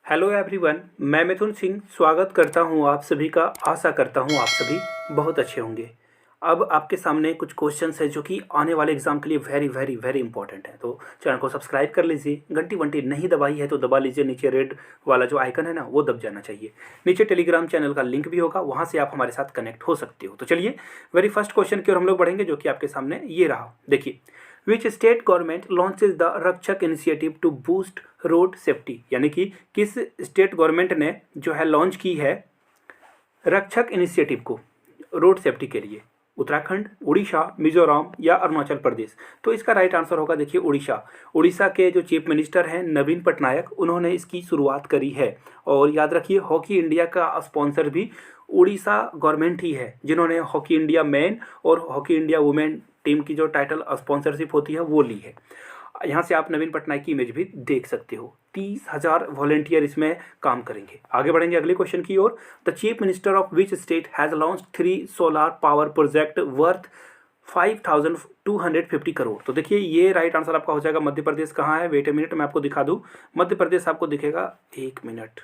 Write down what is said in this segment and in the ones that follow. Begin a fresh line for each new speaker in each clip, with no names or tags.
Hello everyone, मैं मिथुन सिंह स्वागत करता हूं आप सभी का। आशा करता हूं आप सभी बहुत अच्छे होंगे। अब आपके सामने कुछ क्वेश्चंस है जो कि आने वाले एग्जाम के लिए वेरी वेरी वेरी इंपॉर्टेंट है। तो चैनल को सब्सक्राइब कर लीजिए, घंटी वंटी नहीं दबाई है तो दबा लीजिए, नीचे रेड वाला जो आइकन है ना वो दब जाना चाहिए। नीचे टेलीग्राम चैनल का लिंक भी होगा, वहाँ से आप हमारे साथ कनेक्ट हो सकते हो। तो चलिए वेरी फर्स्ट क्वेश्चन की ओर हम लोग बढ़ेंगे जो कि आपके सामने ये रहा। देखिए, which state government launches the Rakshak initiative to boost road safety, यानी कि किस स्टेट गवर्नमेंट ने जो है लॉन्च की है रक्षक इनिशिएटिव को रोड सेफ्टी के लिए। उत्तराखंड, उड़ीसा, मिजोरम या अरुणाचल प्रदेश। तो इसका राइट आंसर होगा देखिए उड़ीसा। उड़ीसा के जो चीफ मिनिस्टर हैं नवीन पटनायक, उन्होंने इसकी शुरुआत करी है। और याद रखिए हॉकी इंडिया का स्पॉन्सर भी उड़ीसा गवर्नमेंट ही है, जिन्होंने हॉकी इंडिया मैन और हॉकी इंडिया वुमेन टीम की जो टाइटल स्पॉन्सरशिप होती है वो ली है। यहाँ से आप नवीन पटनायक की इमेज भी देख सकते हो। 30,000 वॉलेंटियर इसमें काम करेंगे। आगे बढ़ेंगे अगले क्वेश्चन की ओर। The chief minister of which state has launch 3 solar power project worth 5,250 crore. तो देखिए ये राइट आंसर आपका हो जाएगा मध्य प्रदेश। कहाँ है? वेट ए मिनट, मैं आपको दिखा दूँ। मध्य प्रदेश आपको दिखेगा, एक मिनट,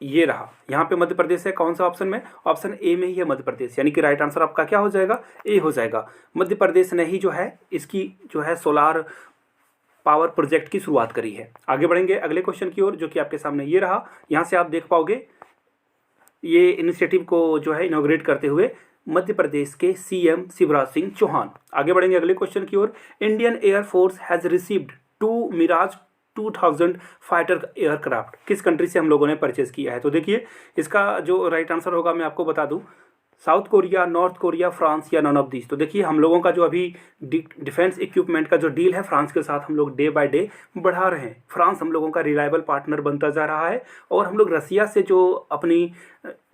ये रहा। यहाँ पे मध्य प्रदेश है। कौन सा ऑप्शन में? ऑप्शन ए में ही है मध्य प्रदेश, यानी कि राइट आंसर आपका क्या हो जाएगा? ए हो जाएगा। मध्य प्रदेश ने ही जो है इसकी जो है सोलार पावर प्रोजेक्ट की शुरुआत करी है। आगे बढ़ेंगे अगले क्वेश्चन की ओर जो कि आपके सामने ये रहा। यहाँ से आप देख पाओगे ये इनिशिएटिव को जो है इनॉग्रेट करते हुए मध्य प्रदेश के सीएम शिवराज सिंह चौहान। आगे बढ़ेंगे अगले क्वेश्चन की ओर। Indian air force has received 2 Mirage 2000 fighter aircraft किस कंट्री से हम लोगों ने परचेज किया है? तो देखिए इसका जो राइट आंसर होगा मैं आपको बता दूं, south Korea, north Korea, France या नॉन ऑफ दीज। तो देखिए हम लोगों का जो अभी डिफेंस इक्विपमेंट का जो डील है फ्रांस के साथ, हम लोग डे बाय डे बढ़ा रहे हैं। फ्रांस हम लोगों का रिलायबल पार्टनर बनता जा रहा है और हम लोग रसिया से जो अपनी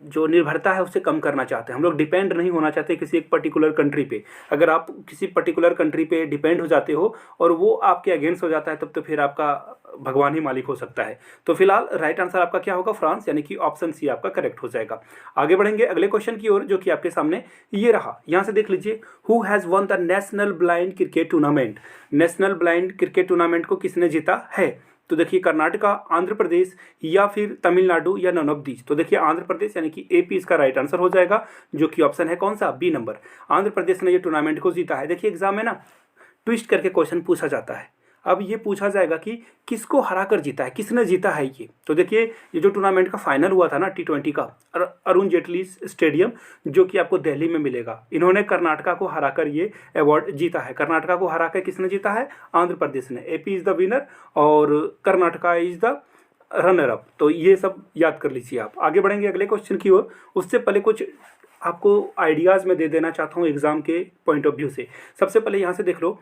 जो निर्भरता है उससे कम करना चाहते हैं। हम लोग डिपेंड नहीं होना चाहते किसी एक पर्टिकुलर कंट्री पे। अगर आप किसी पर्टिकुलर कंट्री पे डिपेंड हो जाते हो और वो आपके अगेंस्ट हो जाता है तब तो फिर आपका भगवान ही मालिक हो सकता है। तो फिलहाल राइट आंसर आपका क्या होगा? फ्रांस, यानी कि ऑप्शन सी आपका करेक्ट हो जाएगा। आगे बढ़ेंगे अगले क्वेश्चन की ओर जो कि आपके सामने ये रहा। यहाँ से देख लीजिए, who has one the national blind cricket tournament. National blind cricket tournament को किसने जीता है? तो देखिए कर्नाटका, आंध्र प्रदेश या फिर तमिलनाडु या नॉन ऑफ दीज। तो देखिए आंध्र प्रदेश यानी कि एपी इसका राइट आंसर हो जाएगा, जो कि ऑप्शन है कौन सा? B number. आंध्र प्रदेश ने ये टूर्नामेंट को जीता है। देखिए एग्जाम में ना ट्विस्ट करके क्वेश्चन पूछा जाता है। अब ये पूछा जाएगा कि किसको हरा कर जीता है, किसने जीता है ये। तो देखिए ये जो टूर्नामेंट का फाइनल हुआ था ना T20 का, अरुण जेटली स्टेडियम जो कि आपको दिल्ली में मिलेगा, इन्होंने कर्नाटका को हराकर ये अवार्ड जीता है। कर्नाटका को हराकर किसने जीता है? आंध्र प्रदेश ने। एपी इज़ द विनर और Karnataka is the runner up. तो ये सब याद कर लीजिए आप। आगे बढ़ेंगे अगले क्वेश्चन की ओर। उससे पहले कुछ आपको आइडियाज़ मैं दे देना चाहता हूँ एग्जाम के पॉइंट ऑफ व्यू से। सबसे पहले यहाँ से देख लो,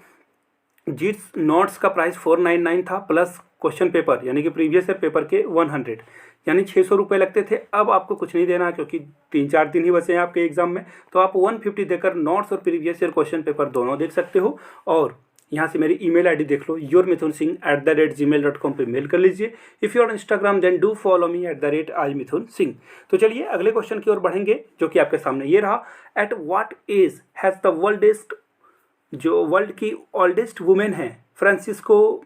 जीट्स नोट्स का प्राइस 499 था प्लस क्वेश्चन पेपर यानी कि प्रीवियस ईयर पेपर के 100, यानी 600 रुपये लगते थे। अब आपको कुछ नहीं देना क्योंकि 3-4 दिन ही बचे हैं आपके एग्जाम में, तो आप 150 देकर नोट्स और प्रीवियस ईयर क्वेश्चन पेपर दोनों देख सकते हो। और यहाँ से मेरी ईमेल आईडी देख लो, yourmithunsingh@gmail.com पे मेल कर लीजिए। If you are Instagram then do follow me @imithunsingh। तो चलिए अगले क्वेश्चन की ओर बढ़ेंगे जो कि आपके सामने ये रहा। At what age has the world की ओल्डेस्ट वुमेन है फ्रांसिस्को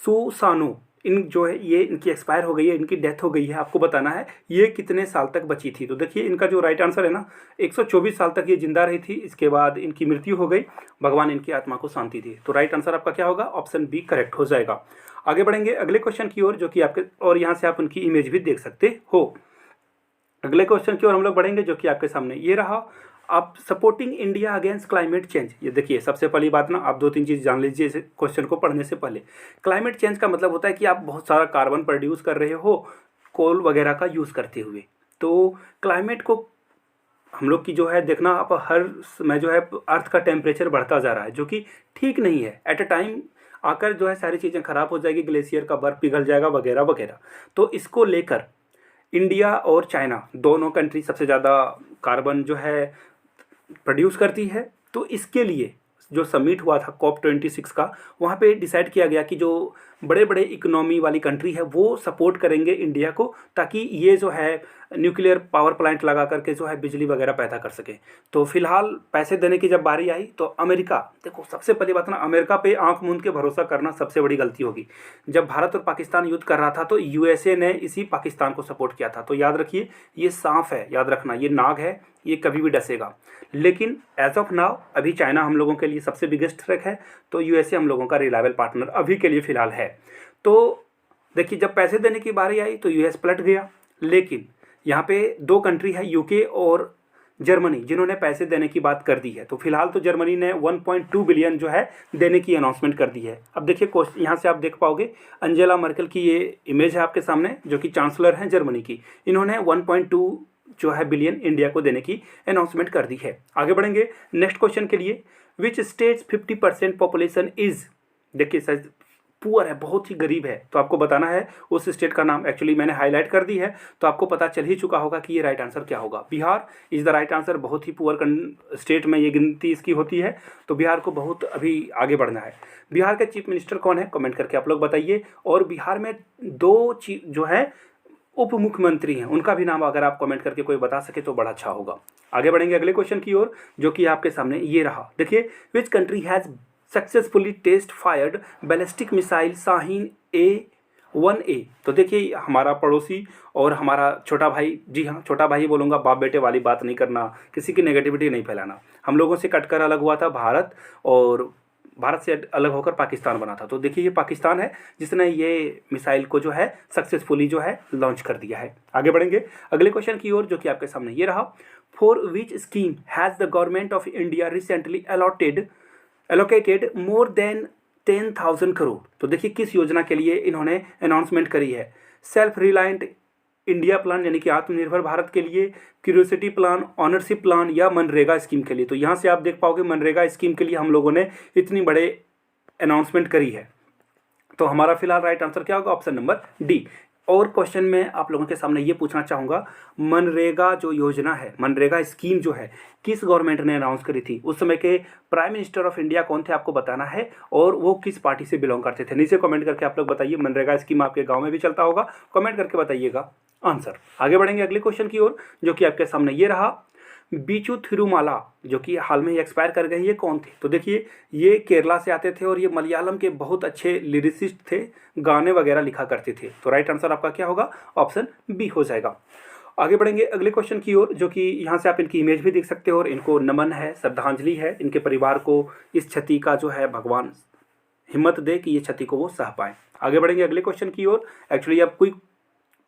सुसानो, इन जो है ये इनकी एक्सपायर हो गई है, इनकी डेथ हो गई है। आपको बताना है ये कितने साल तक बची थी। तो देखिए इनका जो राइट आंसर है ना, 124 साल तक ये जिंदा रही थी, इसके बाद इनकी मृत्यु हो गई। भगवान इनकी आत्मा को शांति दे। तो राइट आंसर आपका क्या होगा? ऑप्शन बी करेक्ट हो जाएगा। आगे बढ़ेंगे अगले क्वेश्चन की ओर जो कि आपके, और यहाँ से आप उनकी इमेज भी देख सकते हो। अगले क्वेश्चन की ओर हम लोग बढ़ेंगे जो कि आपके सामने ये रहा। आप supporting India against climate change. ये देखिए सबसे पहली बात ना, आप 2-3 चीज़ जान लीजिए इस क्वेश्चन को पढ़ने से पहले। क्लाइमेट चेंज का मतलब होता है कि आप बहुत सारा कार्बन प्रोड्यूस कर रहे हो कोल वगैरह का यूज़ करते हुए। तो क्लाइमेट को हम लोग की जो है देखना, आप हर समय जो है अर्थ का टेम्परेचर बढ़ता जा रहा है जो कि ठीक नहीं है। एट अ टाइम आकर जो है सारी चीज़ें ख़राब हो जाएगी, ग्लेशियर का बर्फ पिघल जाएगा वगैरह वगैरह। तो इसको लेकर इंडिया और चाइना दोनों कंट्री सबसे ज़्यादा कार्बन जो है प्रोड्यूस करती है। तो इसके लिए जो समिट हुआ था COP26 का, वहाँ पे डिसाइड किया गया कि जो बड़े बड़े इकोनॉमी वाली कंट्री है वो सपोर्ट करेंगे इंडिया को, ताकि ये जो है न्यूक्लियर पावर प्लांट लगा करके जो है बिजली वगैरह पैदा कर सके। तो फिलहाल पैसे देने की जब बारी आई तो अमेरिका, देखो सबसे पहली बात ना, अमेरिका पे आंख मूंद के भरोसा करना सबसे बड़ी गलती होगी। जब भारत और पाकिस्तान युद्ध कर रहा था तो यूएसए ने इसी पाकिस्तान को सपोर्ट किया था। तो याद रखिए, ये सांप है, याद रखना, ये नाग है, ये कभी भी डसेगा। लेकिन एज ऑफ नाउ अभी चाइना हम लोगों के लिए सबसे बिगेस्ट थ्रेट है, तो यूएसए हम लोगों का रिलायबल पार्टनर अभी के लिए फ़िलहाल है। तो देखिए, जब पैसे देने की बारी आई तो यूएस पलट गया। लेकिन यहाँ पे दो कंट्री है, यूके और जर्मनी, जिन्होंने पैसे देने की बात कर दी है। तो फिलहाल तो जर्मनी ने 1.2 बिलियन जो है देने की अनाउंसमेंट कर दी है। अब देखिए, यहाँ से आप देख पाओगे अंजेला मर्केल की ये इमेज है आपके सामने, जो कि चांसलर हैं जर्मनी की। इन्होंने 1.2 जो है बिलियन इंडिया को देने की अनाउंसमेंट कर दी है। आगे बढ़ेंगे नेक्स्ट क्वेश्चन के लिए। विच स्टेट्स 50% पॉपुलेशन इज, देखिए सर पुअर है, बहुत ही गरीब है, तो आपको बताना है उस स्टेट का नाम। एक्चुअली मैंने हाईलाइट कर दी है तो आपको पता चल ही चुका होगा कि ये राइट आंसर क्या होगा। Bihar is the right answer. बहुत ही पुअर स्टेट में ये गिनती इसकी होती है, तो बिहार को बहुत अभी आगे बढ़ना है। बिहार के चीफ मिनिस्टर कौन है, कमेंट करके आप लोग बताइए। और बिहार में दो जो है उप मुख्यमंत्री हैं, उनका भी नाम अगर आप कमेंट करके कोई बता सके तो बड़ा अच्छा होगा। आगे बढ़ेंगे अगले क्वेश्चन की ओर, जो कि आपके सामने ये रहा। देखिए, which country has successfully test fired ballistic missile Shaheen A1A। तो देखिए, हमारा पड़ोसी और हमारा छोटा भाई, जी हाँ छोटा भाई बोलूँगा, बाप बेटे वाली बात नहीं करना, किसी की नेगेटिविटी नहीं फैलाना। हम लोगों से कटकर अलग हुआ था भारत, और भारत से अलग होकर पाकिस्तान बना था। तो देखिए, ये पाकिस्तान है जिसने ये मिसाइल को जो है सक्सेसफुली जो है लॉन्च कर दिया है। आगे बढ़ेंगे अगले क्वेश्चन की ओर, जो कि आपके सामने ये रहा। For which scheme has the government of India recently allocated more than 10,000 crore. तो देखिए, किस योजना के लिए इन्होंने अनाउंसमेंट करी है। सेल्फ रिलायंट इंडिया प्लान यानी कि आत्मनिर्भर भारत के लिए, क्यूरियोसिटी प्लान, ऑनरशिप प्लान, या मनरेगा स्कीम के लिए। तो यहाँ से आप देख पाओगे मनरेगा स्कीम के लिए हम लोगों ने इतनी बड़े अनाउंसमेंट करी है। तो हमारा फिलहाल राइट आंसर क्या होगा, ऑप्शन नंबर डी। और क्वेश्चन में आप लोगों के सामने ये पूछना चाहूँगा, मनरेगा जो योजना है, मनरेगा स्कीम जो है, किस गवर्नमेंट ने अनाउंस करी थी। उस समय के प्राइम मिनिस्टर ऑफ इंडिया कौन थे आपको बताना है, और वो किस पार्टी से बिलोंग करते थे। नीचे कमेंट करके आप लोग बताइए। मनरेगा स्कीम आपके गाँव में भी चलता होगा, कमेंट करके बताइएगा आंसर। आगे बढ़ेंगे अगले क्वेश्चन की ओर, जो कि आपके सामने ये रहा। बीचू थिरुमाला, जो कि हाल में ही एक्सपायर कर गए, ये कौन थे। तो देखिए, ये केरला से आते थे और ये मलयालम के बहुत अच्छे लिरिसिस्ट थे, गाने वगैरह लिखा करते थे। तो राइट आंसर आपका क्या होगा, ऑप्शन बी हो जाएगा। आगे बढ़ेंगे अगले क्वेश्चन की ओर, जो कि यहाँ से आप इनकी इमेज भी देख सकते हो, और इनको नमन है, श्रद्धांजलि है इनके परिवार को। इस क्षति का जो है भगवान हिम्मत दे कि ये क्षति को वो सह पाएँ। आगे बढ़ेंगे अगले क्वेश्चन की ओर। एक्चुअली अब quick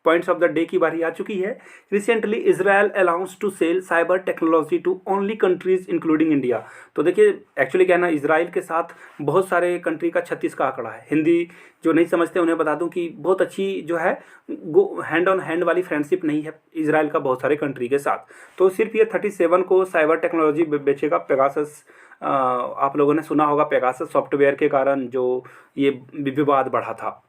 points of the day की बारी आ चुकी है। Recently Israel allows to sell cyber technology to only countries including India. तो देखिए, एक्चुअली क्या है ना, इजराइल के साथ बहुत सारे कंट्री का 36 का आंकड़ा है। हिंदी जो नहीं समझते उन्हें बता दूं कि बहुत अच्छी जो है हैंड ऑन हैंड वाली फ्रेंडशिप नहीं है इजराइल का बहुत सारे कंट्री के साथ। तो सिर्फ ये 37 को साइबर टेक्नोलॉजी बेचेगा। पेगासस, आप लोगों ने सुना होगा, पेगासस सॉफ्टवेयर के कारण जो ये विवाद बढ़ा था।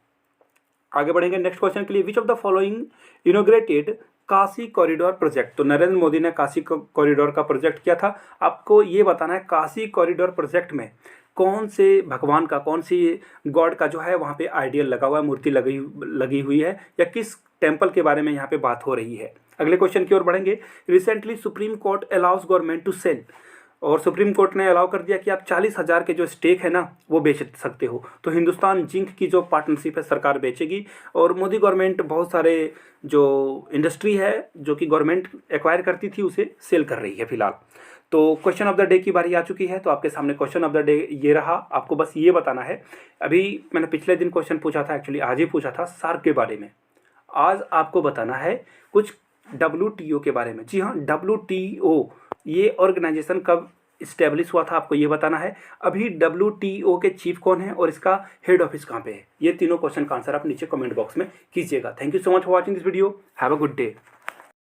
आगे बढ़ेंगे नेक्स्ट क्वेश्चन के लिए। Which of the following inaugurated Kashi corridor project. तो नरेंद्र मोदी ने काशी कॉरिडोर का प्रोजेक्ट किया था। आपको ये बताना है काशी कॉरिडोर प्रोजेक्ट में कौन से भगवान का, कौन सी गॉड का जो है वहाँ पे आइडियल लगा हुआ है, मूर्ति लगी हुई है, या किस टेम्पल के बारे में यहाँ पे बात हो रही है। अगले क्वेश्चन की ओर बढ़ेंगे। Recently Supreme Court allows government to sell, और सुप्रीम कोर्ट ने अलाउ कर दिया कि आप 40,000 के जो स्टेक है ना वो बेच सकते हो। तो हिंदुस्तान जिंक की जो पार्टनरशिप है सरकार बेचेगी, और मोदी गवर्नमेंट बहुत सारे जो इंडस्ट्री है जो कि गवर्नमेंट एक्वायर करती थी उसे सेल कर रही है फिलहाल। तो क्वेश्चन ऑफ द डे की बारी आ चुकी है। तो आपके सामने क्वेश्चन ऑफ द डे ये रहा। आपको बस ये बताना है, अभी मैंने पिछले दिन क्वेश्चन पूछा था, एक्चुअली आज ही पूछा था सार्क के बारे में। आज आपको बताना है कुछ WTO के बारे में। जी हाँ, WTO ये ऑर्गेनाइजेशन कब इस्टेब्लिश हुआ था आपको ये बताना है। अभी WTO के चीफ कौन है और इसका हेड ऑफिस कहाँ पे है, ये तीनों क्वेश्चन का आंसर आप नीचे कमेंट बॉक्स में कीजिएगा। Thank you so much for watching this video. Have a good day.